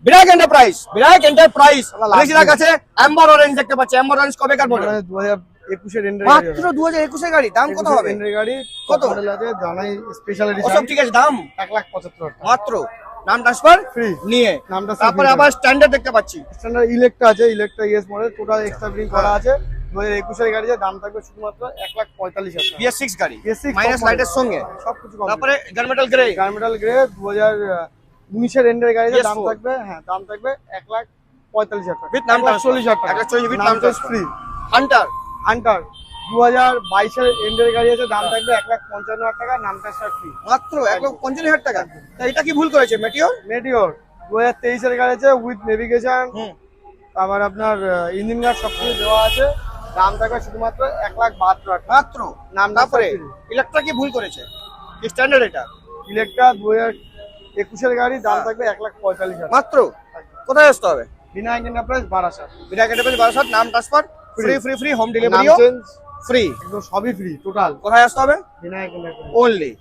বিরাট enterprise আলেক্সার কাছে Amber orange দেখতে পাচ্ছি। Amber orange কবেকার model? 2021 এর এন্ডার মাত্র 2021 এর গাড়ি। দাম কত হবে? এন্ডার গাড়ি কত মডেল আছে জানাই স্পেশাল ওসব এডিশন ঠিক আছে, দাম 1,75,000 টাকা মাত্র। নাম ট্রান্সফার ফ্রি নিয়ে নামটা তারপরে আবার স্ট্যান্ডার্ড দেখতে পাচ্ছি। স্ট্যান্ডার্ড ইলেকট্রা আছে, Electra ES model total extra fitting করা আছে। 2021 এর গাড়ি দাম থাকবে শুধুমাত্র 1,45,000 টাকা। BS6 গাড়ি BS6 মাইনাস top লাইটের model। সঙ্গে। সবকিছু তারপরে গার্মেটাল গ্রে গার্মেটাল গ্রে 2019 এর এন্ডের গাড়িতে দাম BS4 থাকবে, হ্যাঁ দাম থাকবে 1,45,000 টাকা। উইথ নাম ট্রান্সফার 1,40,000 টাকা। 140 উইথ নাম নাম ট্রান্সফার ফ্রি। হান্টার হান্টার 2022 এর এন্ডের গাড়ি আছে, দাম থাকবে 1,55,000 টাকা, নাম ট্রান্সফার ফ্রি। মাত্র 1,55,000 টাকা। তা এটা কি ভুল করেছে মেটিওর? মেটিওর 2023 এর গাড়ি আছে উইথ নেভিগেশন, আবার আপনার ইঞ্জিন গার্ড সবকিছু দেওয়া আছে, দাম থাকবে শুধুমাত্র 1,72,000 টাকা। মাত্র নাম তারপরে ইলেকট্রা কি ভুল করেছে? কি স্ট্যান্ডার্ড এটা? ইলেকট্রা 2021 এর গাড়ি দাম থাকবে 1,45,000 টাকা। মাত্র। কোথায় আসতে হবে? বিনায়ক এন্টারপ্রাইজ বারাসাত। বিরাট এন্টারপ্রাইজ বারাসাত। নাম ট্রান্সফার ফ্রি ফ্রি হোম নাম ডেলিভারিও চেঞ্জ ফ্রি। একদম সবই ফ্রি টোটাল। কোথায় আসতে হবে? বিনায়ক এন্টারপ্রাইজ। ওনলি